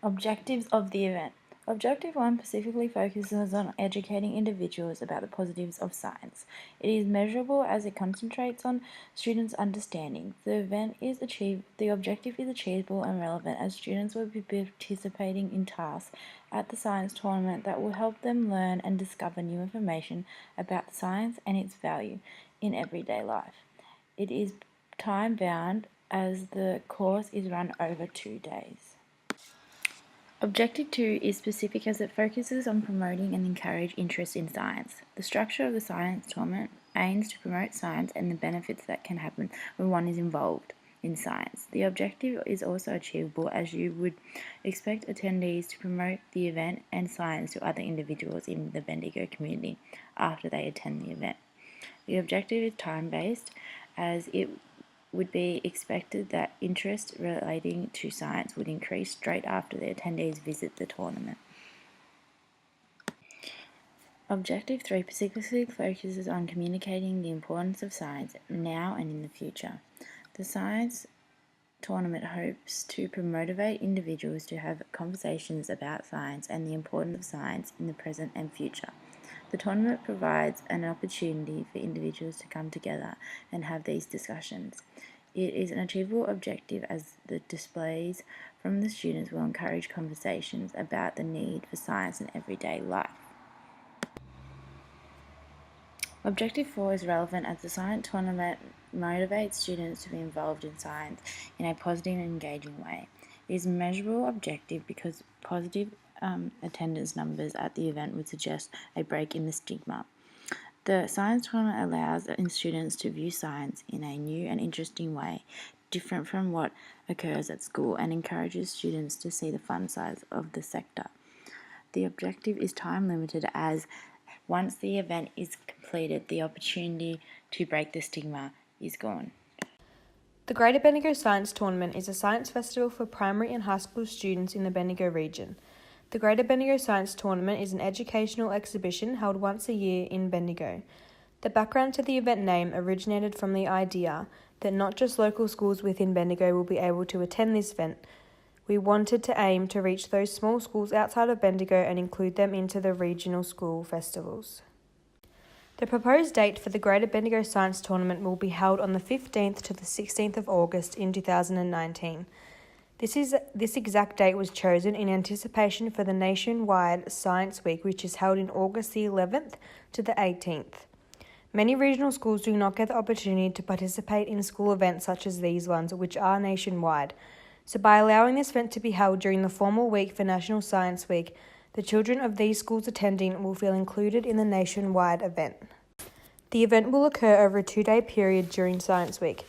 Objectives of the event. Objective 1 specifically focuses on educating individuals about the positives of science. It is measurable as it concentrates on students' understanding. The objective is achievable and relevant as students will be participating in tasks at the science tournament that will help them learn and discover new information about science and its value in everyday life. It is time bound as the course is run over 2 days. Objective 2 is specific as it focuses on promoting and encourage interest in science. The structure of the science tournament aims to promote science and the benefits that can happen when one is involved in science. The objective is also achievable as you would expect attendees to promote the event and science to other individuals in the Bendigo community after they attend the event. The objective is time-based as it would be expected that interest relating to science would increase straight after the attendees visit the tournament. Objective 3 specifically focuses on communicating the importance of science now and in the future. The science tournament hopes to motivate individuals to have conversations about science and the importance of science in the present and future. The tournament provides an opportunity for individuals to come together and have these discussions. It is an achievable objective as the displays from the students will encourage conversations about the need for science in everyday life. Objective 4 is relevant as the science tournament motivates students to be involved in science in a positive and engaging way. It is a measurable objective because positive attendance numbers at the event would suggest a break in the stigma. The science tournament allows students to view science in a new and interesting way, different from what occurs at school, and encourages students to see the fun sides of the sector. The objective is time limited as once the event is completed, the opportunity to break the stigma is gone. The Greater Bendigo Science Tournament is a science festival for primary and high school students in the Bendigo region. The Greater Bendigo Science Tournament is an educational exhibition held once a year in Bendigo. The background to the event name originated from the idea that not just local schools within Bendigo will be able to attend this event. We wanted to aim to reach those small schools outside of Bendigo and include them into the regional school festivals. The proposed date for the Greater Bendigo Science Tournament will be held on the 15th to the 16th of August in 2019. This exact date was chosen in anticipation for the nationwide Science Week, which is held in August the 11th to the 18th. Many regional schools do not get the opportunity to participate in school events such as these ones, which are nationwide. So by allowing this event to be held during the formal week for National Science Week, the children of these schools attending will feel included in the nationwide event. The event will occur over a 2-day period during Science Week.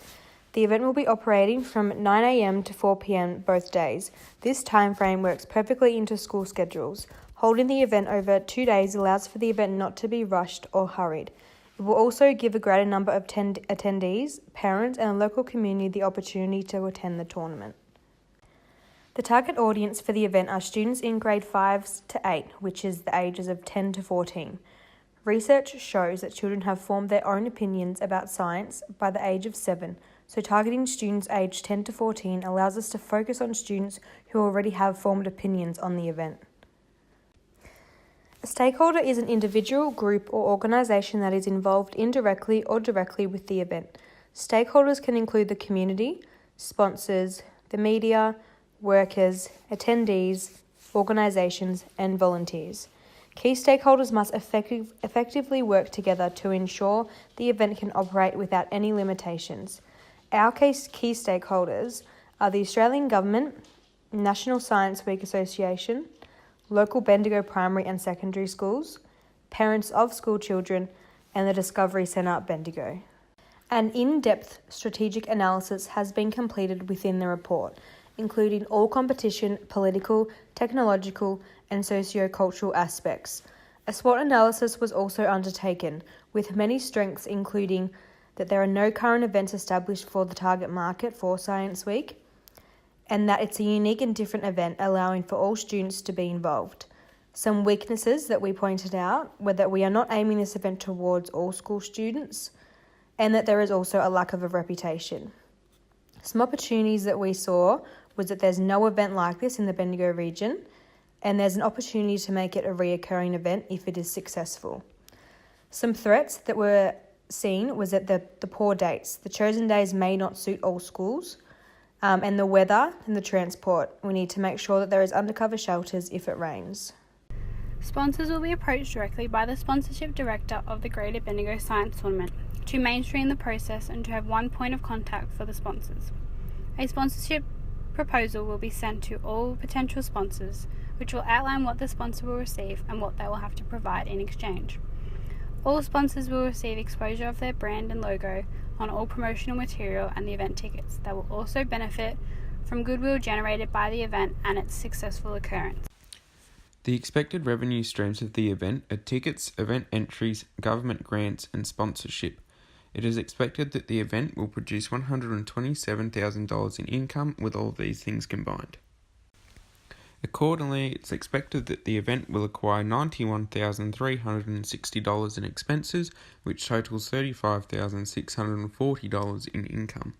The event will be operating from 9 a.m. to 4 p.m. both days. This time frame works perfectly into school schedules. Holding the event over 2 days allows for the event not to be rushed or hurried. It will also give a greater number of attendees, parents, and the local community the opportunity to attend the tournament. The target audience for the event are students in grade 5 to 8, which is the ages of 10 to 14. Research shows that children have formed their own opinions about science by the age of 7, so targeting students aged 10 to 14 allows us to focus on students who already have formed opinions on the event. A stakeholder is an individual, group, or organisation that is involved indirectly or directly with the event. Stakeholders can include the community, sponsors, the media, workers, attendees, organisations, and volunteers. Key stakeholders must effectively work together to ensure the event can operate without any limitations. Our key stakeholders are the Australian Government, National Science Week Association, local Bendigo primary and secondary schools, parents of school children, and the Discovery Centre Bendigo. An in-depth strategic analysis has been completed within the report, including all competition, political, technological, and socio-cultural aspects. A SWOT analysis was also undertaken, with many strengths including that there are no current events established for the target market for Science Week, and that it's a unique and different event allowing for all students to be involved. Some weaknesses that we pointed out were that we are not aiming this event towards all school students, and that there is also a lack of a reputation. Some opportunities that we saw was that there's no event like this in the Bendigo region, and there's an opportunity to make it a reoccurring event if it is successful. Some threats that were seen was that the poor dates. The chosen days may not suit all schools, and the weather and the transport. We need to make sure that there is undercover shelters if it rains. Sponsors will be approached directly by the sponsorship director of the Greater Bendigo Science Tournament to mainstream the process and to have one point of contact for the sponsors. A sponsorship proposal will be sent to all potential sponsors, which will outline what the sponsor will receive and what they will have to provide in exchange. All sponsors will receive exposure of their brand and logo on all promotional material and the event tickets. They will also benefit from goodwill generated by the event and its successful occurrence. The expected revenue streams of the event are tickets, event entries, government grants and sponsorship. It is expected that the event will produce $127,000 in income with all of these things combined. Accordingly, it's expected that the event will acquire $91,360 in expenses, which totals $35,640 in income.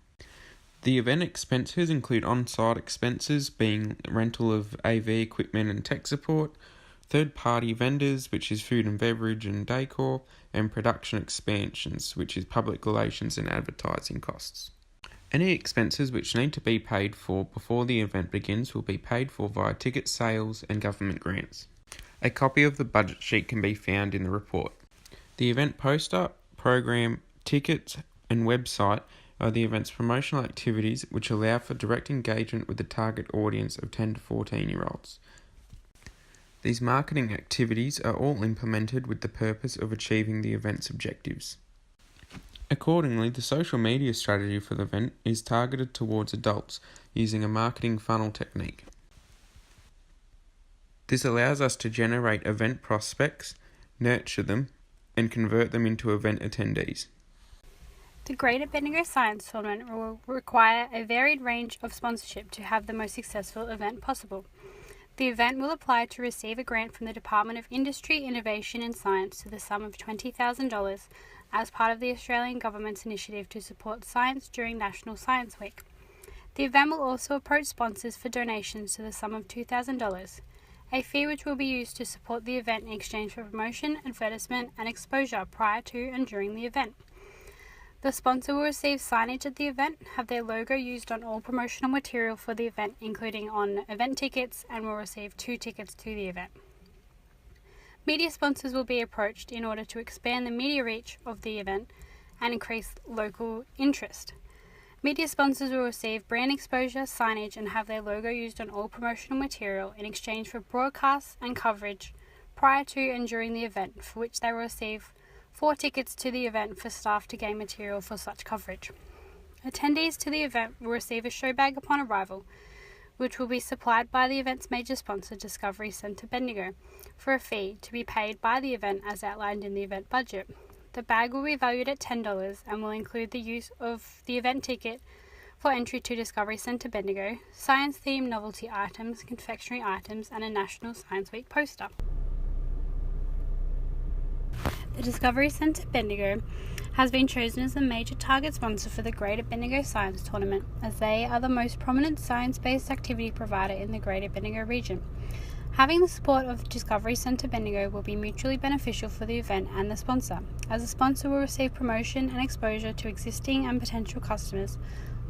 The event expenses include on-site expenses being rental of AV equipment and tech support, third-party vendors, which is food and beverage and decor, and production expansions, which is public relations and advertising costs. Any expenses which need to be paid for before the event begins will be paid for via ticket sales and government grants. A copy of the budget sheet can be found in the report. The event poster, program, tickets, and website are the event's promotional activities which allow for direct engagement with the target audience of 10 to 14-year-olds. These marketing activities are all implemented with the purpose of achieving the event's objectives. Accordingly, the social media strategy for the event is targeted towards adults using a marketing funnel technique. This allows us to generate event prospects, nurture them, and convert them into event attendees. The Greater Bendigo Science Tournament will require a varied range of sponsorship to have the most successful event possible. The event will apply to receive a grant from the Department of Industry, Innovation and Science to the sum of $20,000 as part of the Australian Government's initiative to support science during National Science Week. The event will also approach sponsors for donations to the sum of $2,000, a fee which will be used to support the event in exchange for promotion, advertisement and exposure prior to and during the event. The sponsor will receive signage at the event, have their logo used on all promotional material for the event, including on event tickets, and will receive 2 tickets to the event. Media sponsors will be approached in order to expand the media reach of the event and increase local interest. Media sponsors will receive brand exposure, signage, and have their logo used on all promotional material in exchange for broadcasts and coverage prior to and during the event, for which they will receive 4 tickets to the event for staff to gain material for such coverage. Attendees to the event will receive a show bag upon arrival, which will be supplied by the event's major sponsor, Discovery Centre Bendigo, for a fee to be paid by the event as outlined in the event budget. The bag will be valued at $10 and will include the use of the event ticket for entry to Discovery Centre Bendigo, science-themed novelty items, confectionery items, and a National Science Week poster. The Discovery Centre Bendigo has been chosen as the major target sponsor for the Greater Bendigo Science Tournament, as they are the most prominent science-based activity provider in the Greater Bendigo region. Having the support of Discovery Centre Bendigo will be mutually beneficial for the event and the sponsor, as the sponsor will receive promotion and exposure to existing and potential customers,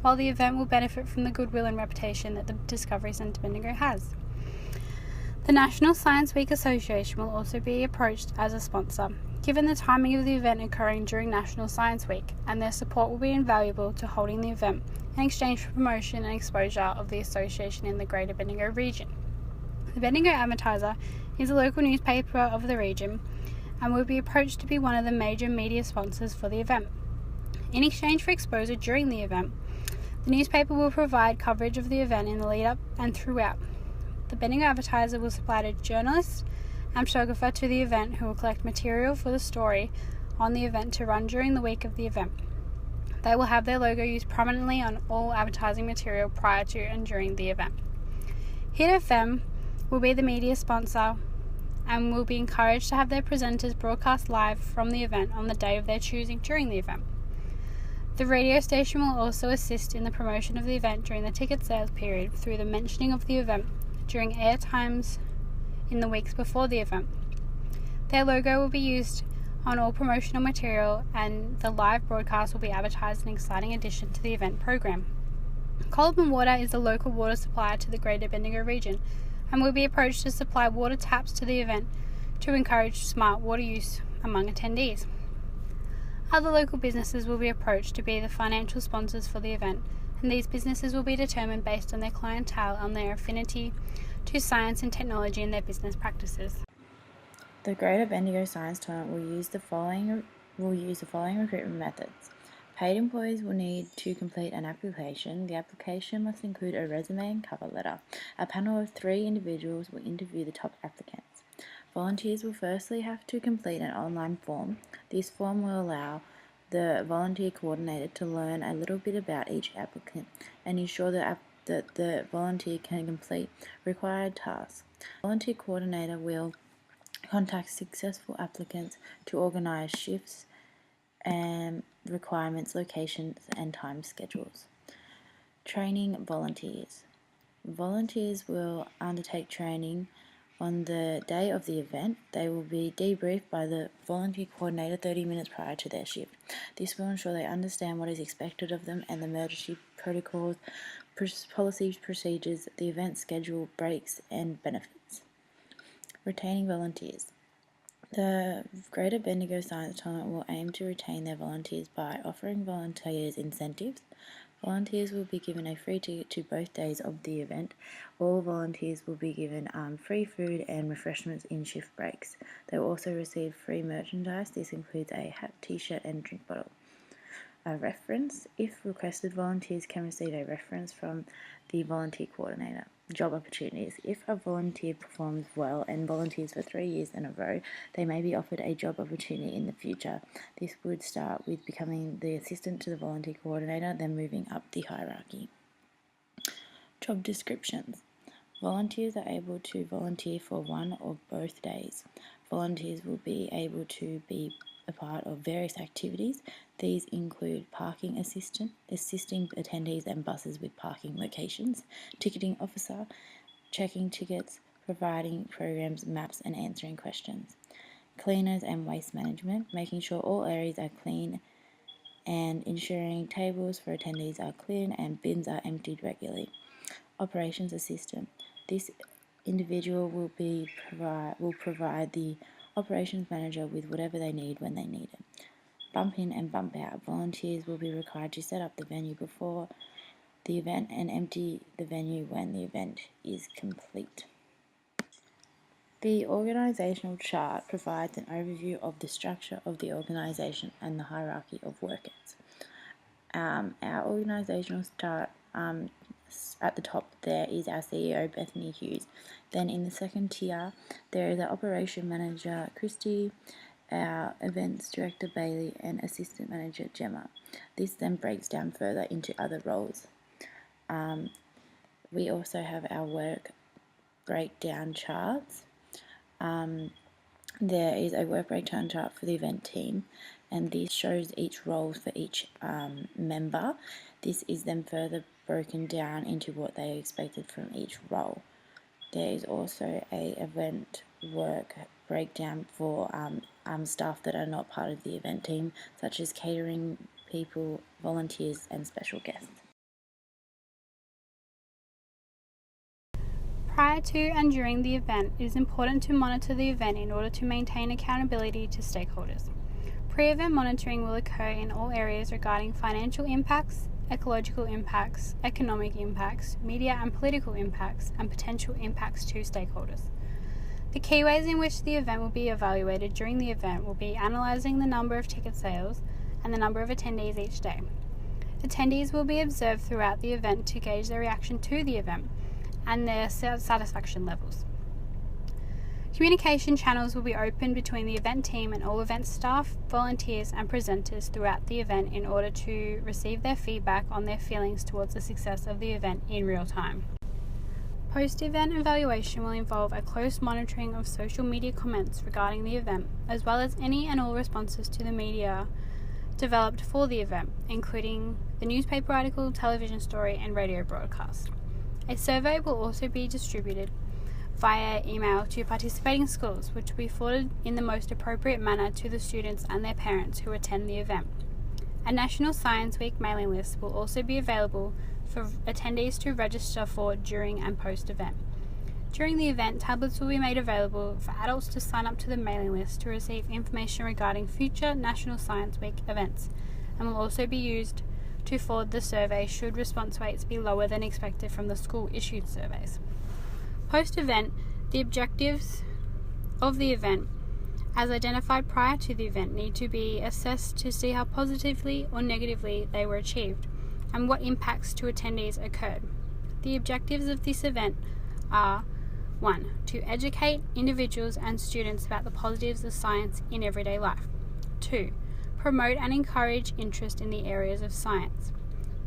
while the event will benefit from the goodwill and reputation that the Discovery Centre Bendigo has. The National Science Week Association will also be approached as a sponsor, given the timing of the event occurring during National Science Week, and their support will be invaluable to holding the event in exchange for promotion and exposure of the association in the Greater Bendigo region. The Bendigo Advertiser is a local newspaper of the region and will be approached to be one of the major media sponsors for the event. In exchange for exposure during the event, the newspaper will provide coverage of the event in the lead-up and throughout. The Bendigo Advertiser will supply a journalist and photographer to the event who will collect material for the story on the event to run during the week of the event. They will have their logo used prominently on all advertising material prior to and during the event. Hit FM will be the media sponsor and will be encouraged to have their presenters broadcast live from the event on the day of their choosing during the event. The radio station will also assist in the promotion of the event during the ticket sales period through the mentioning of the event during air times in the weeks before the event. Their logo will be used on all promotional material, and the live broadcast will be advertised an exciting addition to the event program. Colburn Water is the local water supplier to the Greater Bendigo region and will be approached to supply water taps to the event to encourage smart water use among attendees. Other local businesses will be approached to be the financial sponsors for the event, and these businesses will be determined based on their clientele and their affinity to science and technology in their business practices. The Greater Bendigo Science Tournament will use the following recruitment methods. Paid employees will need to complete an application. The application must include a resume and cover letter. A panel of 3 individuals will interview the top applicants. Volunteers will firstly have to complete an online form. This form will allow the volunteer coordinator to learn a little bit about each applicant and ensure that the volunteer can complete required tasks. The volunteer coordinator will contact successful applicants to organise shifts and requirements, locations and time schedules. Training volunteers. Volunteers will undertake training on the day of the event. They will be debriefed by the volunteer coordinator 30 minutes prior to their shift. This will ensure they understand what is expected of them and the emergency protocols, policies, procedures, the event schedule, breaks and benefits. Retaining volunteers. The Greater Bendigo Science Tournament will aim to retain their volunteers by offering volunteers incentives. Volunteers will be given a free ticket to both days of the event. All volunteers will be given free food and refreshments in shift breaks. They will also receive free merchandise. This includes a hat, t-shirt and drink bottle. A reference. If requested, volunteers can receive a reference from the volunteer coordinator. Job opportunities. If a volunteer performs well and volunteers for 3 years in a row, they may be offered a job opportunity in the future. This would start with becoming the assistant to the volunteer coordinator, then moving up the hierarchy. Job descriptions. Volunteers are able to volunteer for one or both days. Volunteers will be able to be a part of various activities. These include parking assisting attendees and buses with parking locations, ticketing officer, checking tickets, providing programs, maps and answering questions. Cleaners and waste management, making sure all areas are clean and ensuring tables for attendees are clean and bins are emptied regularly. Operations assistant. This individual will provide the operations manager with whatever they need when they need it. Bump in and bump out. Volunteers will be required to set up the venue before the event and empty the venue when the event is complete. The organisational chart provides an overview of the structure of the organisation and the hierarchy of workers. Our organisational chart, at the top there is our CEO Bethany Hughes. Then in the second tier there is our operation manager Christy, our events director Bailey and assistant manager Gemma. This then breaks down further into other roles. We also have our work breakdown charts. There is a work breakdown chart for the event team, and this shows each role for each member. This is then further broken down into what they expected from each role. There is also a event work breakdown for staff that are not part of the event team, such as catering people, volunteers and special guests. Prior to and during the event, it is important to monitor the event in order to maintain accountability to stakeholders. Pre-event monitoring will occur in all areas regarding financial impacts, ecological impacts, economic impacts, media and political impacts, and potential impacts to stakeholders. The key ways in which the event will be evaluated during the event will be analysing the number of ticket sales and the number of attendees each day. Attendees will be observed throughout the event to gauge their reaction to the event and their satisfaction levels. Communication channels will be open between the event team and all event staff, volunteers and presenters throughout the event in order to receive their feedback on their feelings towards the success of the event in real time. Post-event evaluation will involve a close monitoring of social media comments regarding the event, as well as any and all responses to the media developed for the event, including the newspaper article, television story, and radio broadcast. A survey will also be distributed via email to participating schools, which will be forwarded in the most appropriate manner to the students and their parents who attend the event. A National Science Week mailing list will also be available for attendees to register for during and post-event. During the event, tablets will be made available for adults to sign up to the mailing list to receive information regarding future National Science Week events, and will also be used to forward the survey should response rates be lower than expected from the school-issued surveys. Post-event, the objectives of the event, as identified prior to the event, need to be assessed to see how positively or negatively they were achieved, and what impacts to attendees occurred. The objectives of this event are 1. To educate individuals and students about the positives of science in everyday life. 2. Promote and encourage interest in the areas of science.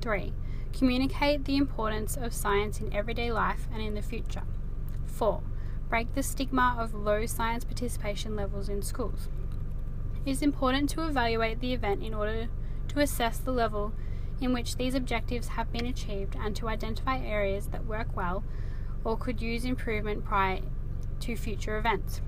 3. Communicate the importance of science in everyday life and in the future. 4. Break the stigma of low science participation levels in schools. It is important to evaluate the event in order to assess the level in which these objectives have been achieved and to identify areas that work well or could use improvement prior to future events.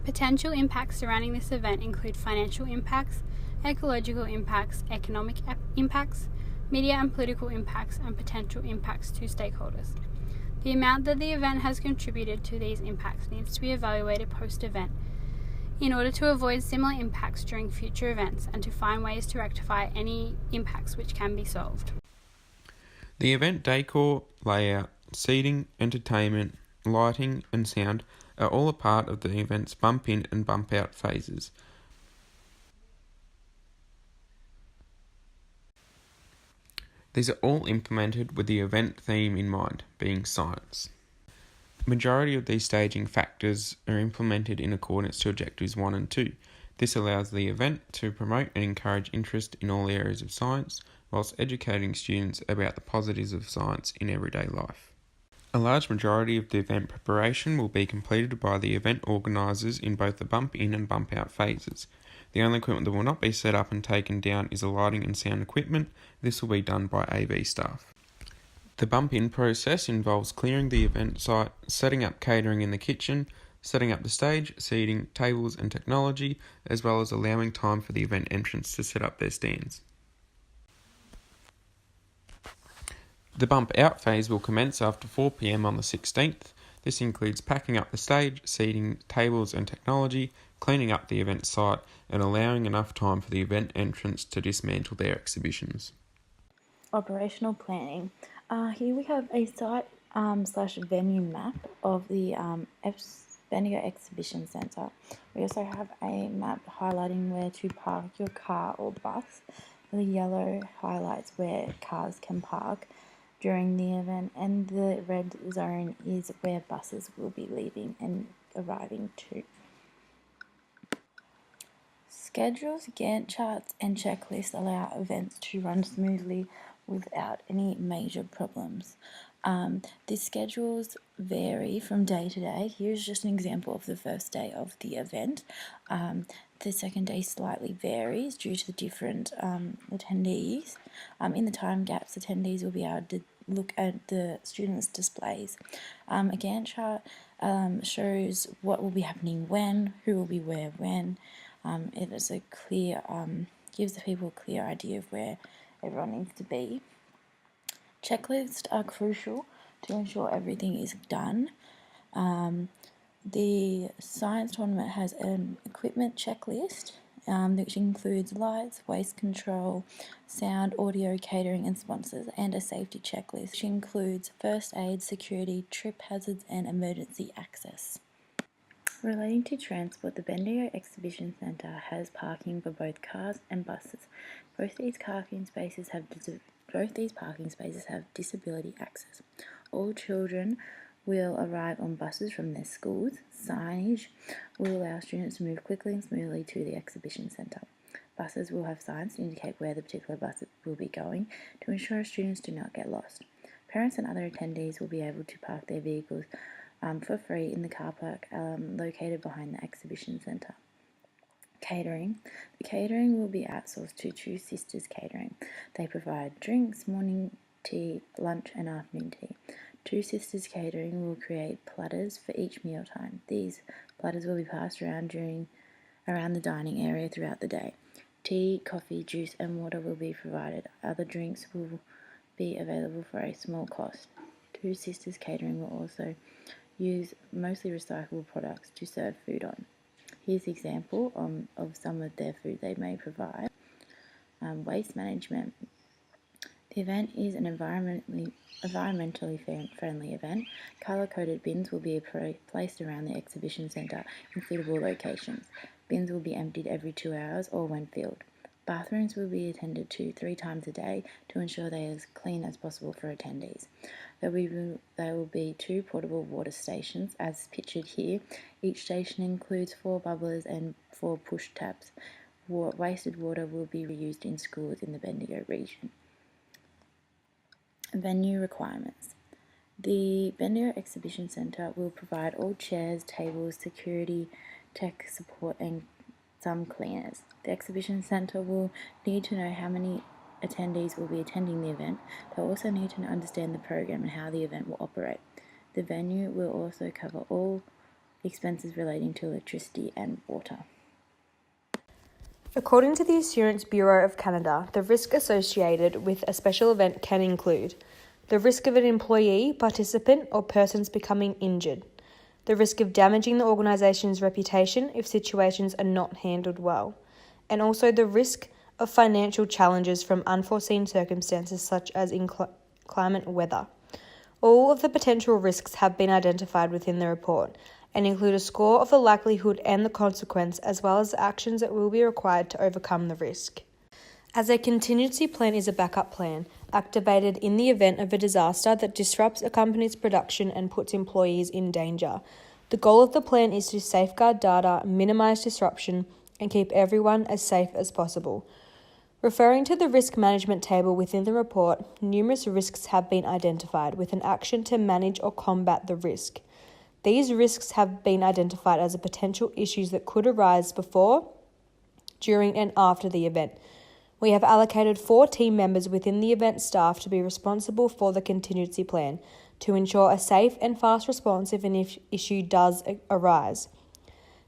Potential impacts surrounding this event include financial impacts, ecological impacts, economic impacts, media and political impacts, and potential impacts to stakeholders. The amount that the event has contributed to these impacts needs to be evaluated post-event in order to avoid similar impacts during future events and to find ways to rectify any impacts which can be solved. The event decor, layout, seating, entertainment, lighting and sound are all a part of the event's bump in and bump out phases. These are all implemented with the event theme in mind, being science. Majority of these staging factors are implemented in accordance to Objectives 1 and 2. This allows the event to promote and encourage interest in all areas of science, whilst educating students about the positives of science in everyday life. A large majority of the event preparation will be completed by the event organisers in both the bump in and bump out phases. The only equipment that will not be set up and taken down is the lighting and sound equipment. This will be done by AV staff. The bump in process involves clearing the event site, setting up catering in the kitchen, setting up the stage, seating, tables and technology, as well as allowing time for the event entrants to set up their stands. The bump out phase will commence after 4 p.m. on the 16th. This includes packing up the stage, seating, tables and technology, cleaning up the event site and allowing enough time for the event entrants to dismantle their exhibitions. Operational planning. Here we have a site / venue map of the Bendigo Exhibition Centre. We also have a map highlighting where to park your car or bus. The yellow highlights where cars can park during the event, and the red zone is where buses will be leaving and arriving to. Schedules, Gantt charts and checklists allow events to run smoothly without any major problems. The schedules vary from day to day. Here's just an example of the first day of the event. The second day slightly varies due to the different attendees. In the time gaps, attendees will be able to look at the students' displays. A Gantt chart shows what will be happening when, who will be where when. It is a clear, gives the people a clear idea of where everyone needs to be. Checklists are crucial to ensure everything is done. The science tournament has an equipment checklist, which includes lights, waste control, sound, audio, catering and sponsors, and a safety checklist, which includes first aid, security, trip hazards and emergency access. Relating to transport, the Bendigo Exhibition Centre has parking for both cars and buses. Both these parking spaces have disability access. All children will arrive on buses from their schools. Signage will allow students to move quickly and smoothly to the exhibition centre. Buses will have signs to indicate where the particular bus will be going to ensure students do not get lost. Parents and other attendees will be able to park their vehicles for free in the car park located behind the exhibition centre. Catering. The catering will be outsourced to Two Sisters Catering. They provide drinks, morning tea, lunch and afternoon tea. Two Sisters Catering will create platters for each mealtime. These platters will be passed around the dining area throughout the day. Tea, coffee, juice and water will be provided. Other drinks will be available for a small cost. Two Sisters Catering will also use mostly recyclable products to serve food on. Here's an example of some of their food they may provide. Waste management. The event is an environmentally friendly event. Colour-coded bins will be placed around the exhibition centre in suitable locations. Bins will be emptied every 2 hours or when filled. Bathrooms will be attended to 3 times a day to ensure they are as clean as possible for attendees. There will be 2 portable water stations as pictured here. Each station includes 4 bubblers and 4 push taps. Wasted water will be reused in schools in the Bendigo region. Venue requirements. The Bendigo Exhibition Centre will provide all chairs, tables, security, tech support and some cleaners. The Exhibition Centre will need to know how many attendees will be attending the event. They'll also need to understand the program and how the event will operate. The venue will also cover all expenses relating to electricity and water. According to the Assurance Bureau of Canada, the risk associated with a special event can include the risk of an employee, participant, or persons becoming injured, the risk of damaging the organisation's reputation if situations are not handled well, and also the risk of financial challenges from unforeseen circumstances such as inclement weather. All of the potential risks have been identified within the report and include a score of the likelihood and the consequence, as well as the actions that will be required to overcome the risk. As a contingency plan is a backup plan, activated in the event of a disaster that disrupts a company's production and puts employees in danger. The goal of the plan is to safeguard data, minimise disruption, and keep everyone as safe as possible. Referring to the risk management table within the report, numerous risks have been identified with an action to manage or combat the risk. These risks have been identified as potential issues that could arise before, during and after the event. We have allocated 4 team members within the event staff to be responsible for the contingency plan to ensure a safe and fast response if an issue does arise.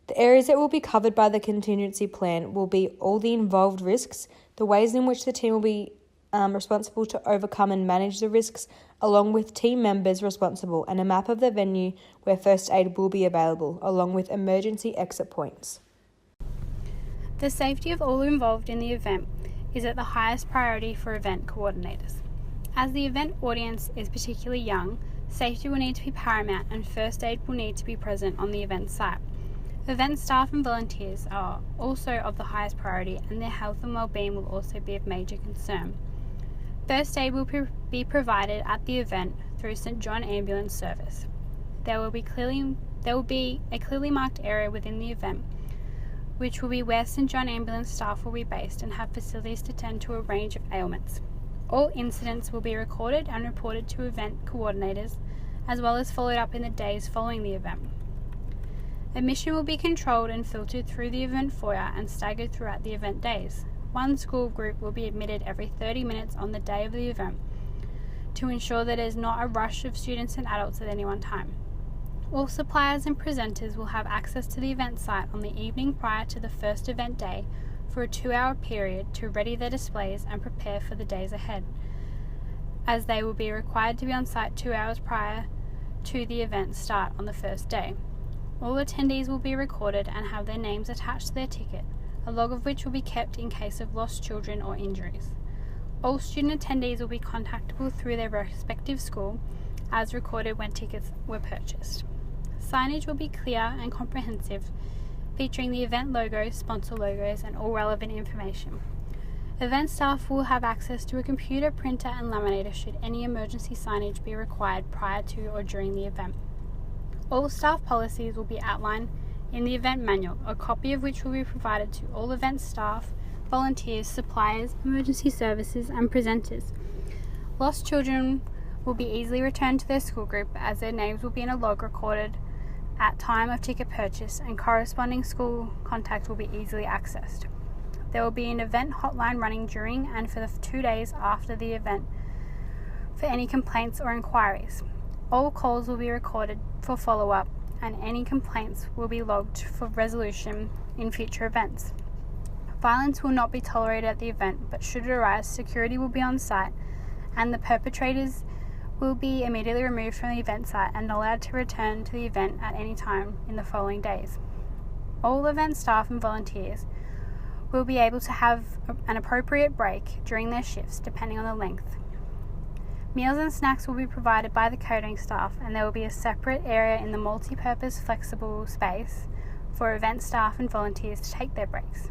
The areas that will be covered by the contingency plan will be all the involved risks, the ways in which the team will be responsible to overcome and manage the risks, along with team members responsible, and a map of the venue where first aid will be available, along with emergency exit points. The safety of all involved in the event is at the highest priority for event coordinators. As the event audience is particularly young, safety will need to be paramount and first aid will need to be present on the event site. Event staff and volunteers are also of the highest priority, and their health and well-being will also be of major concern. First aid will be provided at the event through St John Ambulance Service. There will be a clearly marked area within the event, which will be where St John Ambulance staff will be based and have facilities to tend to a range of ailments. All incidents will be recorded and reported to event coordinators, as well as followed up in the days following the event. Admission will be controlled and filtered through the event foyer and staggered throughout the event days. One school group will be admitted every 30 minutes on the day of the event to ensure that there is not a rush of students and adults at any one time. All suppliers and presenters will have access to the event site on the evening prior to the first event day for a 2-hour period to ready their displays and prepare for the days ahead, as they will be required to be on site 2 hours prior to the event start on the first day. All attendees will be recorded and have their names attached to their ticket, a log of which will be kept in case of lost children or injuries. All student attendees will be contactable through their respective school, as recorded when tickets were purchased. Signage will be clear and comprehensive, featuring the event logo, sponsor logos, and all relevant information. Event staff will have access to a computer, printer, and laminator should any emergency signage be required prior to or during the event. All staff policies will be outlined in the event manual, a copy of which will be provided to all event staff, volunteers, suppliers, emergency services, and presenters. Lost children will be easily returned to their school group, as their names will be in a log recorded at time of ticket purchase, and corresponding school contact will be easily accessed. There will be an event hotline running during and for the 2 days after the event for any complaints or inquiries. All calls will be recorded for follow-up, and any complaints will be logged for resolution in future events. Violence will not be tolerated at the event, but should it arise, security will be on site and the perpetrators will be immediately removed from the event site and allowed to return to the event at any time in the following days. All event staff and volunteers will be able to have an appropriate break during their shifts depending on the length. Meals and snacks will be provided by the catering staff, and there will be a separate area in the multi-purpose flexible space for event staff and volunteers to take their breaks.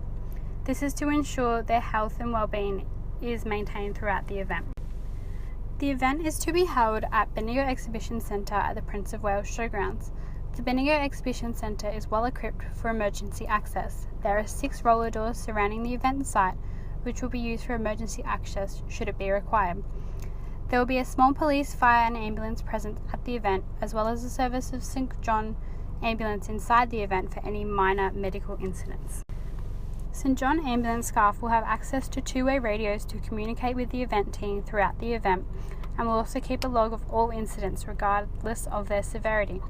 This is to ensure their health and well-being is maintained throughout the event. The event is to be held at Bendigo Exhibition Centre at the Prince of Wales Showgrounds. The Bendigo Exhibition Centre is well equipped for emergency access. There are 6 roller doors surrounding the event site, which will be used for emergency access should it be required. There will be a small police, fire and ambulance present at the event, as well as a service of St John ambulance inside the event for any minor medical incidents. St John ambulance staff will have access to 2-way radios to communicate with the event team throughout the event, and will also keep a log of all incidents regardless of their severity.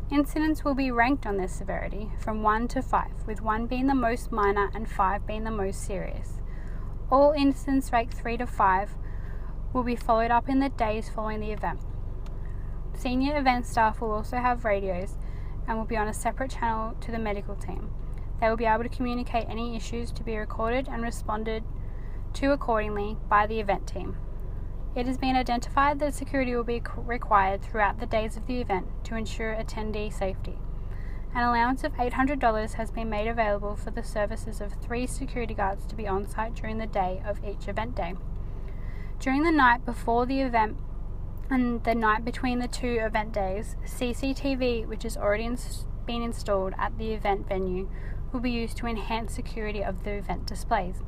Incidents will be ranked on their severity from 1 to 5, with 1 being the most minor and 5 being the most serious. All incidents ranked 3 to 5 will be followed up in the days following the event. Senior event staff will also have radios and will be on a separate channel to the medical team. They will be able to communicate any issues to be recorded and responded to accordingly by the event team. It has been identified that security will be required throughout the days of the event to ensure attendee safety. An allowance of $800 has been made available for the services of 3 security guards to be on site during the day of each event day. During the night before the event and the night between the 2 event days, CCTV, which has already been installed at the event venue, will be used to enhance security of the event displays.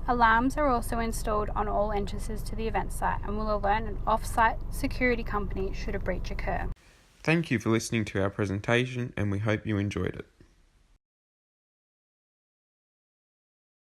Alarms are also installed on all entrances to the event site and will alert an off-site security company should a breach occur. Thank you for listening to our presentation, and we hope you enjoyed it.